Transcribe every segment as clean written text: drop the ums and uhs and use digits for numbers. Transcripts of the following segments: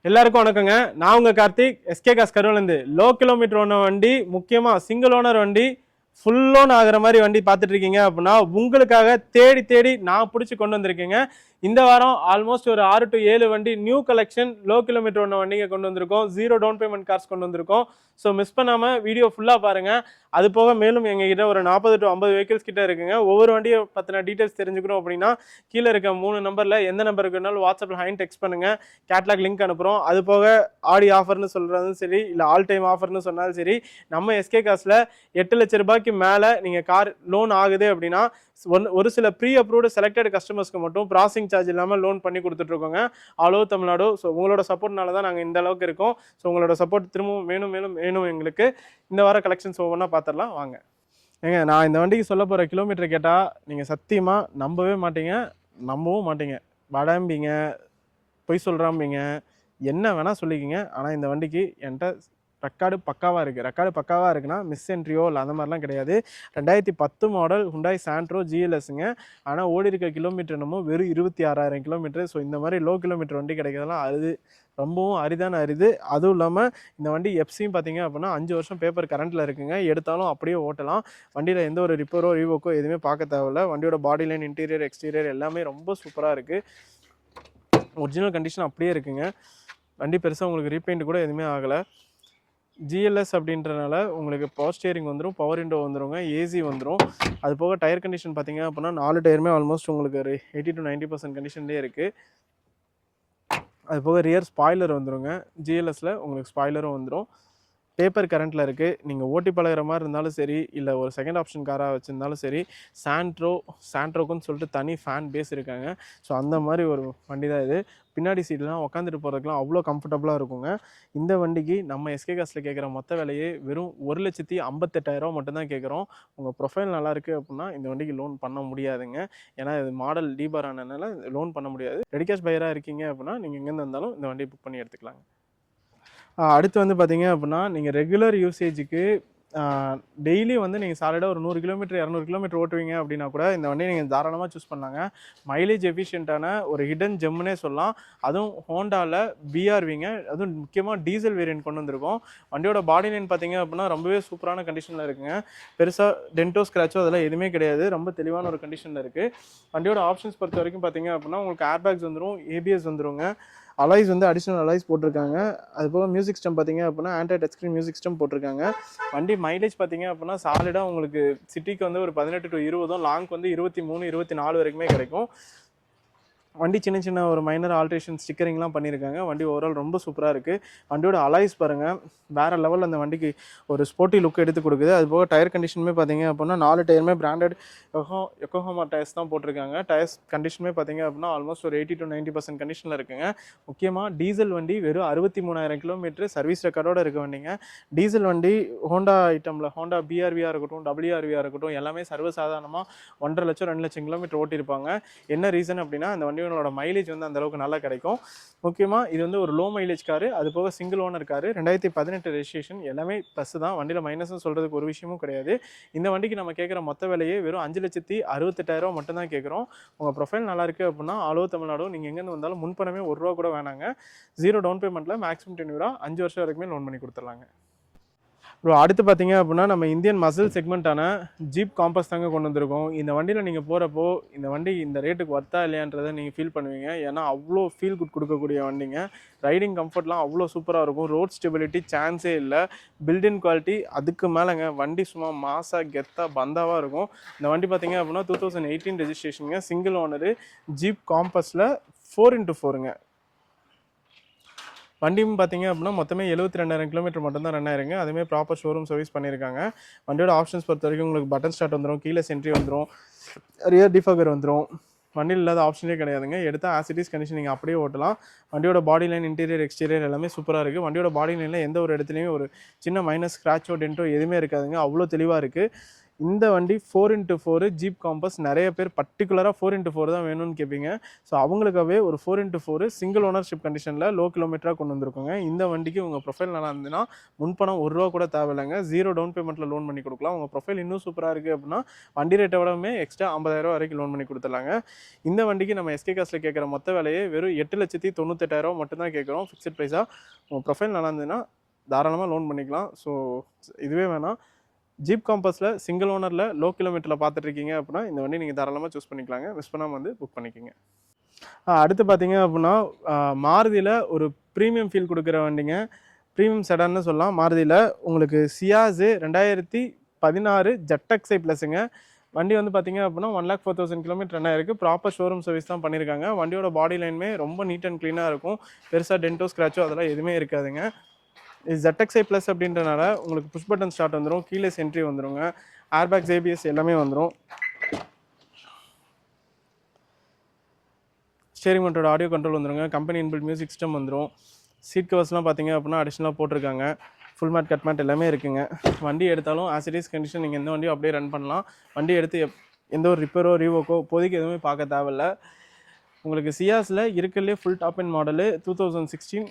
எல்லாருக்கும் வணக்கங்க. நான் உங்க கார்த்திக், எஸ்கே காஸ் கரூர்லேருந்து. லோ கிலோமீட்டர் ஓன வண்டி, முக்கியமாக சிங்கிள் ஓனர் வண்டி, ஃபுல் லோன் ஆகிற மாதிரி வண்டி பார்த்துட்டு இருக்கீங்க அப்படின்னா உங்களுக்காக தேடி தேடி நான் பிடிச்சி கொண்டு வந்திருக்கேங்க. இந்த வாரம் ஆல்மோஸ்ட் ஒரு 6 to 7 வண்டி நியூ கலெக்ஷன் லோ கிலோமீட்டர் ஒன்று வண்டிங்க கொண்டு வந்திருக்கோம். 0 டவுன் பேமெண்ட் கார்ஸ் கொண்டு வந்திருக்கோம். ஸோ மிஸ் பண்ணாமல் வீடியோ ஃபுல்லாக பாருங்கள். அது போக மேலும் எங்ககிட்ட ஒரு 40 to 50 வெஹிக்கிள்ஸ் கிட்ட இருக்குங்க. ஒவ்வொரு வண்டியை பற்றின டீட்டெயில்ஸ் தெரிஞ்சுக்கணும் அப்படின்னா கீழே இருக்க 3 நம்பரில் எந்த நம்பருக்கு வேணாலும் வாட்ஸ்அப்பில் ஹைன் டெக்ஸ்ட் பண்ணுங்கள். கேட்லாக் லிங்க் அனுப்புகிறோம். அது போக ஆடி ஆஃபர்னு சொல்கிறதும் சரி, இல்லை ஆல் டைம் ஆஃபர்னு சொன்னாலும் சரி, நம்ம எஸ்கே காசில் 8 லட்ச ரூபாய்க்கு மேலே நீங்கள் கார் லோன் ஆகுது அப்படின்னா ஒரு சில ப்ரீ அப்ரூவ்டு செலக்டட் கஸ்டமர்ஸ்க்கு மட்டும் ப்ராசஸிங் சார்ஜ் இல்லாமல் லோன் பண்ணி கொடுத்துட்ருக்கோங்க ஆல் ஓவர் தமிழ்நாடு. ஸோ உங்களோட சப்போர்ட்னால தான் நாங்கள் இந்த அளவுக்கு இருக்கோம். ஸோ உங்களோட சப்போர்ட் திரும்பவும் வேணும் எங்களுக்கு. இந்த வார கலெக்ஷன்ஸ் ஒவ்வொன்றா பார்த்துடலாம் வாங்க. ஏங்க, நான் இந்த வண்டிக்கு சொல்ல போகிற கிலோமீட்டர் கேட்டால் நீங்கள் சத்தியமாக நம்பவே மாட்டீங்க, நம்பவும் மாட்டீங்க. வடாம்பிங்க, பொய் சொல்கிறாம்பிங்க, என்ன வேணால் சொல்லிக்கிங்க. ஆனால் இந்த வண்டிக்கு என்கிட்ட ரெக்கார்டு பக்காவாக இருக்குது. ரெக்கார்டு பக்காவாக இருக்குன்னா மிஸ் என்ட்ரியோ இல்லை அந்த மாதிரிலாம் கிடையாது. 2010 மாடல் ஹுண்டாய் சாண்ட்ரோ ஜிஎல்எஸ்ங்க. ஆனால் ஓடி இருக்க கிலோமீட்டர் என்னமோ வெறும் 26,000 கிலோமீட்டர். ஸோ இந்த மாதிரி லோ கிலோமீட்டர் வண்டி கிடைக்கிறதுலாம் அது ரொம்பவும் அரிதான அரிது. அதுவும் இல்லாமல் இந்த வண்டி எஃப்சியும் பார்த்தீங்க அப்படின்னா 5 வருஷம் பேப்பர் கரண்ட்டில் இருக்குங்க. எடுத்தாலும் அப்படியே ஓட்டலாம். வண்டியில் எந்த ஒரு ரிப்பேரோ ரீவோக்கோ எதுவுமே பார்க்க தேவையில்ல. வண்டியோட பாடி லைன், இன்டீரியர், எக்ஸ்டீரியர் எல்லாமே ரொம்ப சூப்பராக இருக்குது. ஒரிஜினல் கண்டிஷன் அப்படியே இருக்குங்க. வண்டி பெருசாக உங்களுக்கு ரீபெயிண்ட் கூட எதுவுமே ஆகலை. ஜிஎல்எஸ் அப்படின்றனால உங்களுக்கு பவர் ஸ்டியரிங் வந்துடும், பவர் விண்டோ வந்துடுங்க, ஏசி வந்துடும். அது போக டயர் கண்டிஷன் பார்த்தீங்க அப்படின்னா 4 டயருமே ஆல்மோஸ்ட் உங்களுக்கு ஒரு 80 to 90% கண்டிஷன்லேயே இருக்குது. அது போக ரியர் ஸ்பாய்லர் வந்துடுங்க. ஜிஎல்எஸில் உங்களுக்கு ஸ்பாய்லரும் வந்துடும். பேப்பர் கரண்ட்டில் இருக்குது. நீங்கள் ஓட்டி பழகிற மாதிரி இருந்தாலும் சரி, இல்லை ஒரு செகண்ட் ஆப்ஷன் காராக வச்சுருந்தாலும் சரி, சாண்ட்ரோக்குன்னு சொல்லிட்டு தனி ஃபேன் பேஸ் இருக்காங்க. ஸோ அந்த மாதிரி ஒரு வண்டி தான் இது. பின்னாடி சீட்லாம் உட்காந்துட்டு போகிறதுக்குலாம் அவ்வளோ கம்ஃபர்டபுளாக இருக்குங்க. இந்த வண்டிக்கு நம்ம எஸ்கே காசில் கேட்குற மொத்த விலையே வெறும் 1,58,000 மட்டும்தான் கேட்குறோம். உங்கள் ப்ரொஃபைல் நல்லாயிருக்கு அப்படின்னா இந்த வண்டிக்கு லோன் பண்ண முடியாதுங்க. ஏன்னா இது மாடல் டீபார் ஆனதுனால லோன் பண்ண முடியாது. ரெடி கேஷ் பையராக இருக்கீங்க அப்படின்னா நீங்கள் எங்கேருந்து இருந்தாலும் இந்த வண்டியை புக் பண்ணி எடுத்துக்கலாங்க. அடுத்து வந்து பார்த்தீங்க அப்படின்னா நீங்கள் ரெகுலர் யூசேஜுக்கு டெய்லி வந்து நீங்கள் சாலிடாக ஒரு 100 கிலோமீட்டர் 200 கிலோமீட்டர் ஓட்டுவீங்க அப்படின்னா கூட இந்த வண்டியை நீங்கள் தாராளமாக சூஸ் பண்ணாங்க. மைலேஜ் எஃபிஷியண்ட்டான ஒரு ஹிடன் ஜெம்முன்னே சொல்லலாம். அதுவும் ஹோண்டாவில் பிஆர்விங்க, அதுவும் முக்கியமாக டீசல் வேரியன்ட் கொண்டு வந்திருக்கோம். வண்டியோட பாடி லைன் பார்த்தீங்க அப்படின்னா ரொம்பவே சூப்பரான கண்டிஷனில் இருக்குங்க. பெருசாக டென்டோ ஸ்க்ராச்சோ அதெல்லாம் எதுவுமே கிடையாது. ரொம்ப தெளிவான ஒரு கண்டிஷனில் இருக்குது. வண்டியோட ஆப்ஷன்ஸ் பொறுத்த வரைக்கும் பார்த்தீங்க அப்படின்னா உங்களுக்கு ஏர்பேக்ஸ் வந்துடும், ஏபிஎஸ் வந்துடுங்க. அலாய்ஸ் வந்து அடிஷ்னல் அலாய்ஸ் போட்டிருக்காங்க. அது போக மியூசிக் சிஸ்டம் பார்த்தீங்க அப்படின்னா Android touch screen music system போட்டிருக்காங்க. வண்டி மைலேஜ் பார்த்தீங்க அப்படின்னா சாலிடாக உங்களுக்கு சிட்டிக்கு வந்து ஒரு 18 to 20, லாங்க்கு வந்து 23, 24 வரைக்குமே கிடைக்கும். வண்டி சின்ன சின்ன ஒரு மைனர் ஆல்ட்ரேஷன் ஸ்டிக்கரிங்லாம் பண்ணியிருக்காங்க. வண்டி ஓவரால் ரொம்ப சூப்பராக இருக்குது. வண்டியோட அலாய்ஸ் பாருங்கள், வேறு லெவலில் அந்த வண்டிக்கு ஒரு ஸ்போர்ட்டி லுக் எடுத்து கொடுக்குது. அது போக டயர் கண்டிஷனுமே பார்த்தீங்க அப்படின்னா 4 டயருமே பிராண்டட் யோகோஹாமா டயர்ஸ் தான் போட்டிருக்காங்க. டயர்ஸ் கண்டிஷனுமே பார்த்தீங்க அப்படின்னா ஆல்மோஸ்ட் ஒரு 80 to 90% கண்டிஷனில் இருக்குங்க. முக்கியமாக டீசல் வண்டி வெறும் 63,000 கிலோமீட்டர் சர்வீஸ் ரெக்கார்டோடு இருக்க வண்டிங்க. டீசல் வண்டி ஹோண்டா ஐட்டமில் ஹோண்டா பிஆர்வியாக இருக்கட்டும், டபிள்யூஆர்வியாக இருக்கட்டும், எல்லாமே சர்வசாதாரணமாக 1.5 லட்சம் 2 லட்சம் கிலோமீட்டர் ஓட்டியிருப்பாங்க. என்ன ரீசன் அப்படின்னா அந்த வண்டி மைலேஜ் வந்து அந்த அளவுக்கு நல்லா கிடைக்கும். முக்கியமாக இது வந்து ஒரு லோ மைலேஜ் காரு. அது போக சிங்கிள் ஓனர் காரு, 2018 ரெஜிஸ்ட்ரேஷன், எல்லாமே ப்ளஸ் தான். வண்டியில் மைனஸ்ன்னு சொல்கிறதுக்கு ஒரு விஷயமும் கிடையாது. இந்த வண்டிக்கு நம்ம கேட்குற மொத்த விலையே வெறும் 5,68,000 மட்டும்தான் கேட்குறோம். உங்கள் ப்ரொஃபைல் நல்லா இருக்குது அப்படின்னா ஆல் ஓவர் தமிழ்நாடு நீங்கள் எங்கேருந்து வந்தாலும் முன்பணமே ₹1 கூட வேணாங்க. 0 டவுன் பேமெண்ட்டில் மேக்ஸிமம் 10 years 5 வருஷம் வரைக்குமே லோன் பண்ணி கொடுத்துடலாங்க. ப்ரோ, அடுத்து பார்த்தீங்க அப்படின்னா நம்ம இந்தியன் மசில் செக்மெண்ட்டான ஜீப் காம்பஸ் தாங்க கொண்டு வந்திருக்கோம். இந்த வண்டியில் நீங்கள் போகிறப்போ இந்த வண்டி இந்த ரேட்டுக்கு வர்த்தா இல்லையான்றதை நீங்கள் ஃபீல் பண்ணுவீங்க. ஏன்னா அவ்வளோ ஃபீல் குட் கொடுக்கக்கூடிய வண்டிங்க. ரைடிங் கம்ஃபர்ட்லாம் அவ்வளோ சூப்பராக இருக்கும். ரோட் ஸ்டெபிலிட்டி சான்ஸே இல்லை. பில்டின் குவாலிட்டி அதுக்கு மேலேங்க. வண்டி சும்மா மாசாக கெத்தாக பந்தாவாக இருக்கும். இந்த வண்டி பார்த்தீங்க அப்படின்னா 2018 ரெஜிஸ்ட்ரேஷனுங்க. சிங்கிள் ஓனரு ஜீப் காம்பஸில் 4x4ங்க. வண்டியும் பார்த்தீங்க அப்படின்னா மொத்தமே 72,000 கிலோமீட்டர் மட்டும்தான் ரன் ஆயிருங்க. அதுவுமே ப்ராப்பர் ஷோரூம் சர்வீஸ் பண்ணியிருக்காங்க. வண்டியோட ஆப்ஷன்ஸ் பொறுத்த வரைக்கும் உங்களுக்கு பட்டன் ஸ்டார்ட் வந்துடும், கீழே சென்ட்ரி வந்துடும், ரியர் டிஃபகர் வந்துடும். வண்டியில் இல்லாத ஆப்ஷனே கிடையாதுங்க. எடுத்தால் ஆசிட்டிஸ் கண்டிஷன் நீங்கள் அப்படியே ஓட்டலாம். வண்டியோட பாடி லைன், இன்டீரியர், எக்ஸ்டீரியர் எல்லாமே சூப்பராக இருக்குது. வண்டியோட பாடி லைனில் எந்த ஒரு இடத்துலையும் ஒரு சின்ன மைனஸ் ஸ்க்ராச்சோ டென்ட்டோ எதுவுமே இருக்காதுங்க. அவ்வளோ தெளிவாக இருக்குது. இந்த வண்டி 4x4 ஜீப் காம்பஸ். நிறைய பேர் பர்டிகுலராக 4x4 தான் வேணும்னு கேட்பீங்க. ஸோ அவங்களுக்காகவே ஒரு 4x4 சிங்கிள் ஓனர்ஷிப் கண்டிஷனில் லோ கிலோமீட்டராக கொண்டு வந்திருக்கோங்க. இந்த வண்டிக்கு உங்கள் ப்ரொஃபைல் நல்லா இருந்ததுன்னா முன்பணம் ₹1 கூட தேவையில்லைங்க. 0 டவுன் பேமெண்ட்டில் லோன் பண்ணி கொடுக்கலாம். உங்கள் ப்ரொஃபைல் இன்னும் சூப்பராக இருக்குது அப்படின்னா வண்டி ரேட்டை விடவே எக்ஸ்ட்ரா ₹50,000 வரைக்கும் லோன் பண்ணி கொடுத்துடலாங்க. இந்த வண்டிக்கு நம்ம எஸ்கே காஸ்ட்டில் கேட்குற மொத்த விலையே வெறும் ₹8,98,000 மட்டும் தான் கேட்குறோம் ஃபிக்ஸட் ப்ரைஸாக. உங்கள் ப்ரொஃபைல் நல்லா இருந்ததுன்னா தாராளமாக லோன் பண்ணிக்கலாம். ஸோ இதுவே வேணாம், ஜீப் காம்பஸில் சிங்கிள் ஓனரில் லோ கிலோமீட்டரில் பார்த்துட்ருக்கீங்க அப்படின்னா இந்த வண்டி நீங்கள் தாராளமாக சூஸ் பண்ணிக்கலாங்க. மிஸ் பண்ணாமல் வந்து புக் பண்ணிக்கோங்க. அடுத்து பார்த்தீங்க அப்படின்னா மாருதியில் ஒரு ப்ரீமியம் ஃபீல் கொடுக்குற வண்டிங்க, ப்ரீமியம் செடான்னு சொல்லலாம். மாருதியில் உங்களுக்கு சியாஸு 2016 ZXi ப்ளஸுங்க. வண்டி வந்து பார்த்தீங்க அப்படின்னா 1,04,000 கிலோமீட்டர் ரன் ஆயிருக்கு. ப்ராப்பர் ஷோரூம் சர்வீஸ் தான் பண்ணியிருக்காங்க. வண்டியோட பாடி லைனுமே ரொம்ப நீட் அண்ட் க்ளீனாக இருக்கும். பெருசாக டென்ட்டோ ஸ்க்ராச்சோ அதெல்லாம் எதுவுமே இருக்காதுங்க. இது ZXi ப்ளஸ் அப்படின்றனால உங்களுக்கு புஷ் பட்டன் ஸ்டார்ட் வந்துடும், கீலெஸ் என்ட்ரி வந்துடுங்க, ஏர்பேக்ஸ் ABS எல்லாமே வந்துடும். ஸ்டேரிங் மோட்டரோட ஆடியோ கண்ட்ரோல் வந்துடுங்க, கம்பெனி இன்பில்ட் மியூசிக் சிஸ்டம் வந்துடும். சீட் கவர்ஸ்லாம் பார்த்தீங்க அப்படின்னா அடிஷ்னலாக போட்டிருக்காங்க. ஃபுல் மேட் கட் மேட் எல்லாமே இருக்குங்க. வண்டி எடுத்தாலும் ஆஸ் இட் இஸ் கண்டிஷன் நீங்கள் எந்த வண்டியும் அப்படியே ரன் பண்ணலாம். வண்டி எடுத்து எந்த ஒரு ரிப்பேரோ ரீவோக்கோ இப்போதைக்கு எதுவுமே பார்க்க தேவையில்லை. உங்களுக்கு சியாஸில் இருக்கிறதுலே full top and model 2016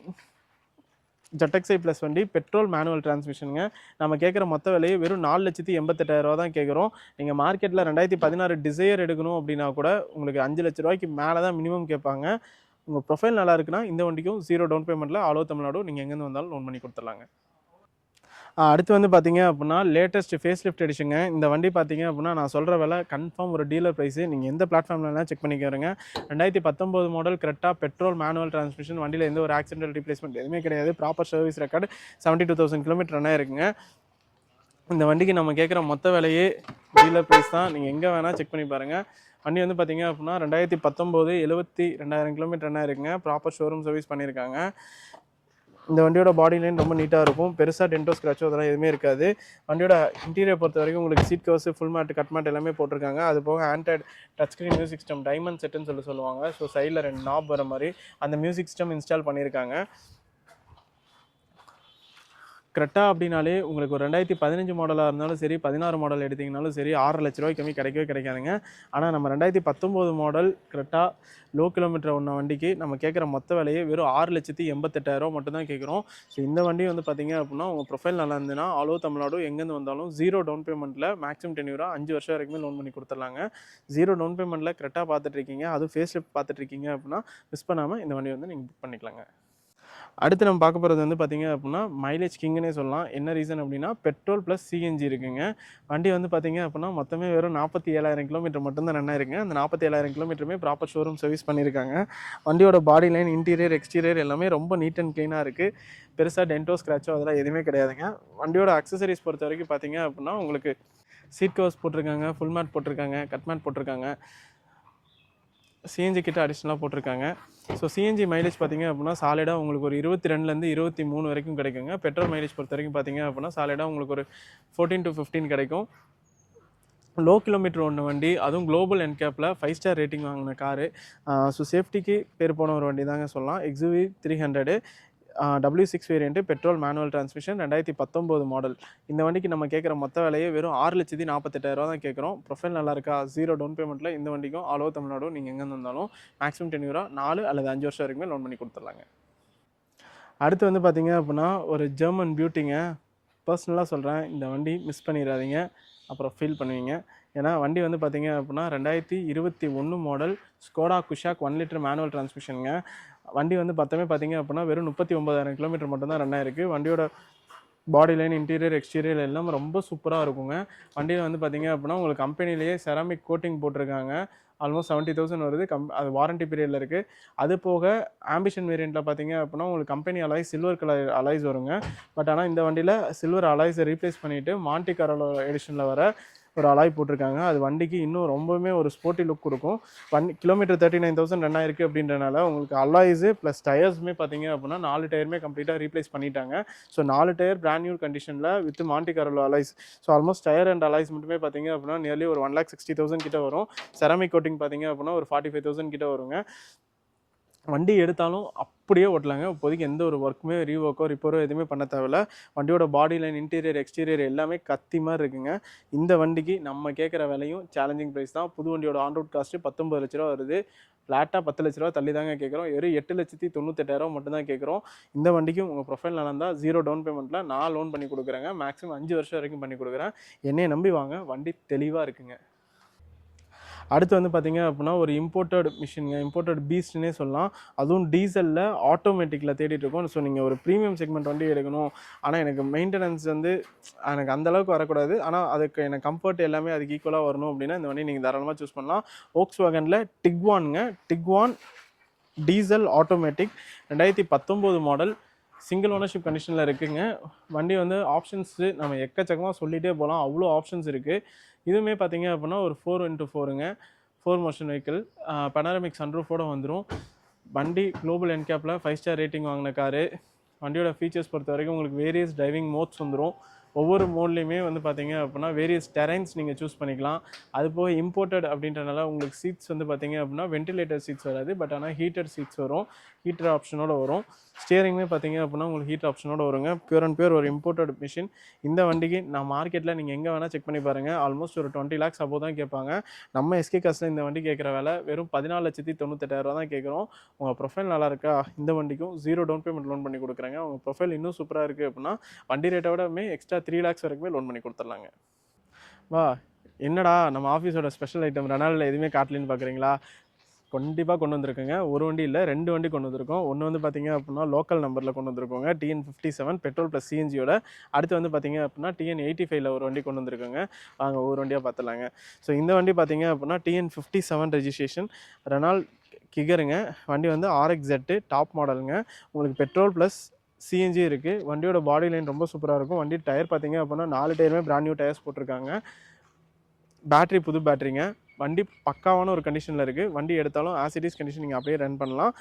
ZXi plus வண்டி, பெட்ரோல் மேனுவல் டிரான்ஸ்மிஷனுங்க. நம்ம கேட்குற மொத்த விலையை வெறும் ₹4,88,000 தான் கேட்குறோம். நீங்கள் மார்க்கெட்டில் 2016 டிசையர் எடுக்கணும் அப்படின்னா கூட உங்களுக்கு ₹5,00,000 மேலே தான் மினிமம் கேட்பாங்க. உங்கள் ப்ரொஃபைல் நல்லா இருக்குன்னா இந்த வண்டிக்கும் 0 டவுன் பேமெண்ட்டில் ஆல் ஓவர் தமிழ்நாடு நீங்கள் எங்கேருந்து வந்தாலும் லோன் பண்ணி கொடுத்துடலாங்க. அடுத்து வந்து பார்த்தீங்க அப்படின்னா லேட்டஸ்ட் ஃபேஸ் லிஃப்ட் எடிஷனுங்க. இந்த வண்டி பார்த்தீங்க அப்படின்னா நான் சொல்கிற விலை கன்ஃபார்ம் ஒரு டீலர் ப்ரைஸு. நீங்கள் எந்த பிளாட்ஃபார்ம்லாம் செக் பண்ணிக்கிறங்க. 2019 மாடல் கரெக்டாக பெட்ரோல் மேனுவல் டிரான்ஸ்மிஷன். வண்டியில் எந்த ஒரு ஆக்சிடென்டல் ரீப்ளேஸ்மெண்ட் எதுவுமே கிடையாது. Proper service record 72,000 kilometre run ஆயிருக்குங்க. இந்த வண்டிக்கு நம்ம கேட்குற மொத்த விலையே டீலர் ப்ரைஸ் தான். நீங்கள் எங்கே வேணால் செக் பண்ணி பாருங்கள். வண்டி வந்து பார்த்தீங்க அப்படின்னா 2019 72,000 கிலோமீட்டர் ரன் ஆயிருக்குங்க. ப்ராப்பர் ஷோரூம் சர்வீஸ் பண்ணியிருக்காங்க. இந்த வண்டியோட பாடி லைன் ரொம்ப நீட்டாக இருக்கும். பெருசாக டென்ட்டோ ஸ்க்ராச்சோ அதெல்லாம் எதுவுமே இருக்காது. வண்டியோட இன்டீரியர் பொறுத்த வரைக்கும் உங்களுக்கு seat covers, full mat, cut mat எல்லாமே போட்டிருக்காங்க. அது போக android touch screen music system diamond செட்டுன்னு சொல்லுவாங்க. ஸோ சைடில் 2 நாப் வர மாதிரி அந்த மியூசிக் சிஸ்டம் இன்ஸ்டால் பண்ணியிருக்காங்க. கரெக்டாக அப்படின்னாலே உங்களுக்கு ஒரு 2015 மாடலாக இருந்தாலும் சரி, 16 மாடல் எடுத்திங்கனாலும் சரி, ₹6,00,000 கம்மி கிடைக்கவே கிடைக்காதுங்க. ஆனால் நம்ம 2019 மாடல் கரெக்டாக லோ கிலோமீட்டர் ஒன்று வண்டிக்கு நம்ம கேட்குற மொத்த விலையே வெறும் ₹6,88,000 மட்டும் தான் கேட்குறோம். ஸோ இந்த வண்டி வந்து பார்த்தீங்க அப்படின்னா உங்கள் ப்ரொஃபைல் நல்லா இருந்ததுன்னா ஆல் ஓவர் தமிழ்நாடு எங்கேருந்து வந்தாலும் 0 டவுன் பேமெண்ட்டில் மேக்ஸிமம் டென்யூரா 5 வருஷம் வரைக்குமே லோன் பண்ணி கொடுத்துடலாங்க. 0 டவுன் பேமெண்ட்டில் கரெக்டாக பார்த்துட்ருக்கீங்க, அதுவும் ஃபேஸ் லிஃப்ட் பார்த்துட்ருக்கீங்க அப்படின்னா மிஸ் பண்ணாமல் இந்த வண்டி வந்து நீங்கள் புக் பண்ணிக்கலாங்க. அடுத்து நம்ம பார்க்க போகிறது வந்து பார்த்திங்க அப்படின்னா மைலேஜ் கிங்குன்னே சொல்லலாம். என்ன ரீசன் அப்படின்னா பெட்ரோல் ப்ளஸ் சிஎன்ஜி இருக்குங்க. வண்டி வந்து பார்த்திங்க அப்படின்னா மொத்தமே வெறும் 47,000 கிலோமீட்டர் மட்டும்தான் ரன் ஆயிருக்குங்க. அந்த 47,000 கிலோமீட்டருமே ப்ராப்பர் ஷோரூம் சர்வீஸ் பண்ணியிருக்காங்க. வண்டியோட பாடி லைன், இன்டீரியர், எக்ஸ்டீரியர் எல்லாமே ரொம்ப நீட் அண்ட் க்ளீனாக இருக்குது. பெருசாக டென்ட்டோ ஸ்க்ராச்சோ அதெல்லாம் எதுவுமே கிடையாதுங்க. வண்டியோட அக்சசரிஸ் பொறுத்த வரைக்கும் பார்த்திங்க அப்படின்னா உங்களுக்கு சீட் கவர்ஸ் போட்டிருக்காங்க, ஃபுல் மேட் போட்டிருக்காங்க, கட் மேட் போட்டிருக்காங்க, சிஎன்ஜி கிட்ட அடிஷ்னலாக போட்டிருக்காங்க. ஸோ சிஎன்ஜி மைலேஜ் பார்த்திங்க அப்படின்னா சாலிடாக உங்களுக்கு ஒரு 22லேருந்து 23 வரைக்கும் கிடைக்குங்க. பெட்ரோல் மைலேஜ் பொறுத்த வரைக்கும் பார்த்திங்க அப்படின்னா சாலிடாக உங்களுக்கு ஒரு 14 to 15 கிடைக்கும். லோ கிலோமீட்டர் ஒன்று வண்டி, அதுவும் குளோபல் என்கேப்பில் 5 ஸ்டார் ரேட்டிங் வாங்கின காரு. ஸோ சேஃப்டிக்கு பேர் போன ஒரு வண்டி தாங்க சொல்லலாம். XUV 300 W6 variant, petrol manual transmission, 2019 model. இந்த வண்டிக்கு நம்ம கேட்குற மொத்த விலையே வெறும் ₹6,48,000 தான் கேட்குறோம். ப்ரொஃபைல் நல்லா இருக்கா, 0 டவுன் பேமெண்ட்டில் இந்த வண்டிக்கும் ஆல் ஓவர் தமிழ்நாடு நீங்கள் எங்கே இருந்தாலும் மேக்ஸிமம் டென்யூரா 4 அல்லது 5 வருஷம் வரைக்குமே லோன் பண்ணி கொடுத்துடலாங்க. அடுத்து வந்து பார்த்திங்க அப்படின்னா ஒரு ஜெர்மன் பியூட்டிங்க. பர்சனலாக சொல்கிறேன், இந்த வண்டி மிஸ் பண்ணிடாதீங்க, அப்புறம் ஃபீல் பண்ணுவீங்க. ஏன்னா வண்டி வந்து பார்த்திங்க அப்படின்னா 2021 model Skoda Kushaq 1 litre manual டிரான்ஸ்மிஷனுங்க. வண்டி வந்து பார்த்திங்க அப்படின்னா வெறும் 39,000 கிலோமீட்டர் மட்டும்தான் ரன் ஆயிருக்கு. வண்டியோட பாடி லைன், இன்டீரியர், எக்ஸ்டீரியர் எல்லாம் ரொம்ப சூப்பராக இருக்குங்க. வண்டியில் வந்து பார்த்திங்க அப்படின்னா உங்களுக்கு கம்பெனிலேயே செராமிக் கோட்டிங் போட்டிருக்காங்க. ஆல்மோஸ்ட் 70,000 வருது. அது வாரண்டி பீரியடில் இருக்குது. அது போக ஆம்பிஷன் வேரியண்ட்டில் பார்த்திங்க அப்படின்னா உங்களுக்கு company alloys silver colour alloys வருங்க. பட் ஆனால் இந்த வண்டியில் சில்வர் அலாய்ஸை ரீப்ளேஸ் பண்ணிவிட்டு மாண்டி கார்லோ எடிஷனில் வர ஒரு அலாய் போட்டிருக்காங்க. அது வண்டிக்கு இன்னும் ரொம்பவுமே ஒரு ஸ்போர்ட்டி லுக் கொடுக்கும். கிலோமீட்டர் 39,000 ரன் ஆயிருக்கு அப்படின்றனால உங்களுக்கு அலாய்ஸு ப்ளஸ் டயர்ஸுமே பார்த்திங்க அப்படின்னா 4 டயருமே கம்ப்ளீட்டாக ரீப்ளேஸ் பண்ணிட்டாங்க. ஸோ 4 டயர் பிராண்ட் நியூ கண்டிஷனில் with Monte Carlo alloys. So almost tyre and alloys மட்டுமே பார்த்திங்க அப்படின்னா நியர்லி ஒரு 1,60,000 கிட்ட வரும். செராமிக் கோட்டிங் பார்த்திங்க அப்படின்னா ஒரு 45,000 கிட்ட வருங்க. வண்டி எடுத்தாலும் அப்படியே ஓட்டலாங்க. இப்போதைக்கு எந்த ஒரு ஒர்க்குமே ரீவொர்க்கோ ரிப்பேரோ எதுவுமே பண்ண தேவையில்ல. வண்டியோட பாடி லைன், இன்டீரியர், எக்ஸ்டீரியர் எல்லாமே கத்தி மாதிரி இருக்குங்க. இந்த வண்டிக்கு நம்ம கேட்குற விலையும் சேலஞ்சிங் ப்ரைஸ் தான். புது வண்டியோட ஆன் ரோட் காஸ்ட்டு 19 லட்ச ரூபா வருது. ஃப்ளாட்டாக 10 லட்ச ரூபா தள்ளி தாங்க கேட்குறோம். வெறும் 8,98,000 மட்டும் தான் கேட்குறோம். இந்த வண்டிக்கும் உங்கள் ப்ரொஃபைல் நல்லா இருந்தால் 0 டவுன் பேமெண்ட்டில் நான் லோன் பண்ணி கொடுக்குறேங்க. மேக்ஸிமம் 5 வருஷம் வரைக்கும் பண்ணி கொடுக்குறேன். என்னையை நம்பி வாங்க, வண்டி தெளிவாக இருக்குங்க. அடுத்து வந்து பார்த்தீங்க அப்படின்னா ஒரு இம்போர்ட்டட் மிஷினுங்க, இம்போர்ட்டட் பீஸ்ட்னே சொல்லலாம். அதுவும் டீசலில் ஆட்டோமேட்டிக்கில் தேடிட்டு இருக்கோம். ஸோ நீங்கள் ஒரு ப்ரீமியம் செக்மெண்ட் வண்டி எடுக்கணும், ஆனால் எனக்கு மெயின்டெனன்ஸ் வந்து எனக்கு அந்தளவுக்கு வரக்கூடாது, ஆனால் அதுக்கு எனக்கு கம்ஃபர்ட் எல்லாமே அதுக்கு ஈக்குவலாக வரணும் அப்படின்னா இந்த வண்டி நீங்கள் தாராளமாக சூஸ் பண்ணலாம். Volkswagenல டிக்வானுங்க, Tiguan diesel automatic 2019 model, single ownership கண்டிஷனில் இருக்குங்க. வண்டி வந்து ஆப்ஷன்ஸு நம்ம எக்கச்சக்கமாக சொல்லிகிட்டே போகலாம், அவ்வளோ ஆப்ஷன்ஸ் இருக்குது. இதுவுமே பார்த்தீங்க அப்படின்னா ஒரு 4x4ங்க, 4 மோஷன் வெஹிக்கிள், பனாரமிக் சன்ரூஃபோடு வந்துடும். வண்டி குளோபல் என்கேப்பில் 5 ஸ்டார் ரேட்டிங் வாங்கின காரு. வண்டியோட ஃபீச்சர்ஸ் பொறுத்த வரைக்கும் உங்களுக்கு வேரியஸ் டிரைவிங் மோட்ஸ் வந்துடும். ஒவ்வொரு மோட்லேயுமே வந்து பார்த்தீங்க அப்படின்னா வேரியஸ் டெரைன்ஸ் நீங்கள் சூஸ் பண்ணிக்கலாம். அது போக இம்போர்ட்டட் அப்படின்றனால உங்களுக்கு சீட்ஸ் வந்து பார்த்தீங்க அப்படின்னா வென்டிலேட்டர் சீட்ஸ் வராது, பட் ஆனால் ஹீட்டர் சீட்ஸ் வரும், ஹீட்டர் ஆப்ஷனோடு வரும். ஸ்டியரிங்குமே பார்த்தீங்க அப்படின்னா உங்களுக்கு ஹீட்டர் ஆப்ஷனோடு வருங்க. பியூர் அண்ட் பியூர் ஒரு இம்போர்ட்டட் மிஷின். இந்த வண்டிக்கு நான் மார்க்கெட்டில் நீங்கள் எங்கே வேணால் செக் பண்ணி பாருங்கள், ஆல்மோஸ்ட் ஒரு 20 lakhs above தான் கேட்பாங்க. நம்ம எஸ்கே காசில் இந்த வண்டி கேட்குற விலை வெறும் 14,98,000 தான் கேட்குறோம். உங்கள் ப்ரொஃபைல் நல்லா இருக்கா, இந்த வண்டிக்கும் 0 டவுன் பேமெண்ட் லோன் பண்ணி கொடுக்குறாங்க. உங்கள் ப்ரொஃபைல் இன்னும் சூப்பராக இருக்குது அப்படின்னா வண்டி ரேட்டை விடமே எக்ஸ்ட்ரா 3 lakhs வரைக்குமே லோன் பண்ணி கொடுத்துடலாங்க. வா, என்னடா நம்ம ஆஃபீஸோட ஸ்பெஷல் ஐட்டம் ரெனால்டில் எதுவுமே காட்டலின்னு பார்க்குறீங்களா? கண்டிப்பாக கொண்டு வந்திருக்குங்க. ஒரு வண்டி இல்லை, 2 வண்டி கொண்டு வந்திருக்கோம். ஒன்று வந்து பார்த்தீங்க அப்படின்னா லோக்கல் நம்பரில் கொண்டு வந்திருக்கோங்க, TN57 பெட்ரோல் ப்ளஸ் சிஎன்ஜியோட. அடுத்து வந்து பார்த்தீங்க அப்படின்னா TN85ல் ஒரு வண்டி கொண்டு வந்திருக்கோங்க. வாங்க ஒரு வண்டியாக பார்த்துலாங்க. ஸோ இந்த வண்டி பார்த்தீங்க அப்படின்னா TN57 ரெஜிஸ்ட்ரேஷன் ரெனால்ட் கிகருங்க. வண்டி வந்து RXZ டாப் மாடலுங்க. உங்களுக்கு பெட்ரோல் ப்ளஸ் சிஎன்ஜி இருக்குது. வண்டியோட பாடி லைன் ரொம்ப சூப்பராக இருக்கும். வண்டி டயர் பார்த்தீங்க அப்படின்னா 4 டயருமே பிராண்ட் நியூ டயர்ஸ் போட்டிருக்காங்க. பேட்ரி புது பேட்ரிங்க. வண்டி பக்காவான ஒரு கண்டிஷனில் இருக்குது. வண்டி எடுத்தாலும் ஆசிடிஸ் கண்டிஷன் நீங்கள் அப்படியே ரன் பண்ணலாம்.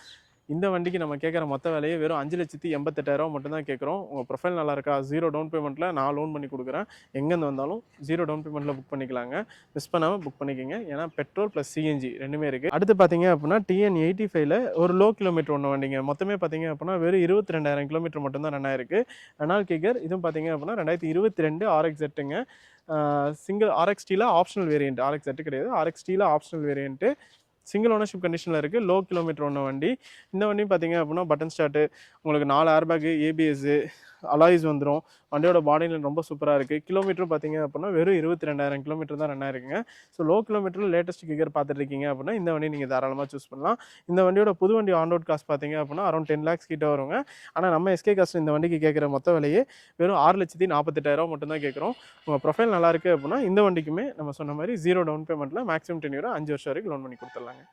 இந்த வண்டிக்கு நம்ம கேட்குற மொத்த விலையே வெறும் 5,88,000 மட்டும் தான் கேட்குறோம். உங்கள் ப்ரொஃபைல் நல்லா இருக்கா, 0 டவுன் பேமெண்ட்டில் நான் லோன் பண்ணி கொடுக்குறேன். எங்கேருந்து வந்தாலும் 0 டவுன் பேமெண்ட்டில் புக் பண்ணிக்கலாங்க. மிஸ் பண்ணாமல் புக் பண்ணிக்கோங்க, ஏன்னா பெட்ரோல் ப்ளஸ் சிஎன்ஜி ரெண்டுமே இருக்குது. அடுத்து பார்த்தீங்க அப்படின்னா TN85ல் ஒரு லோ கிலோமீட்டர் ஒன்று வண்டிங்க. மொத்தமே பார்த்தீங்க அப்படின்னா வெறும் 22,000 கிலோமீட்டர் மட்டும்தான் ரன் ஆயிருக்கு. ரெனால்ட் கிகர். இதுவும் பார்த்தீங்க அப்படின்னா 2022 RXZங்க. சிங்கிள் RXTல ஆப்ஷனல் வேரியண்ட், RXZ கிடையாது, RXTல ஆப்ஷனல் வேரியண்ட்டு. சிங்கிள் ஓனர்ஷிப் கண்டிஷனில் இருக்குது. லோ கிலோமீட்டர் ஒன்று வண்டி. இந்த வண்டி பார்த்தீங்க அப்படின்னா பட்டன் ஸ்டார்ட்டு, உங்களுக்கு 4 ஏர்பேக்கு, ஏபிஎஸ்ஸு, அலாய்ஸ் வந்துடும். வண்டியோட பாடியில் ரொம்ப சூப்பராக இருக்குது. கிலோமீட்டரும் பார்த்தீங்க அப்படின்னா வெறும் 22,000 கிலோமீட்டர் தான் ரன் ஆயிருக்குங்க. ஸோ லோ கிலோமீட்டரில் லேட்டஸ்ட் கிகர் பார்த்துட்டு இருக்கீங்க அப்படின்னா இந்த வண்டி நீங்கள் தாராளமாக சூஸ் பண்ணலாம். இந்த வண்டியோட புது வண்டி ஆன் ரோட் காஸ்ட் பார்த்தீங்க அப்படின்னா அரௌண்ட் 10 lakhs கிட்ட வருங்க. ஆனால் நம்ம எஸ்கே காஸ்ட் இந்த வண்டிக்கு கேட்குற மொத்த விலையே வெறும் 6,48,000 மட்டும் தான் கேட்குறோம். உங்கள் ப்ரொஃபைல் நல்லா இருக்குது அப்படின்னா இந்த வண்டிக்குமே நம்ம சொன்ன மாதிரி 0 டவுன் பேமெண்ட்டில் மேக்ஸிமம் 10 year 5 வருஷம் வரைக்கும் லோன் பண்ணி கொடுத்துடலாங்க.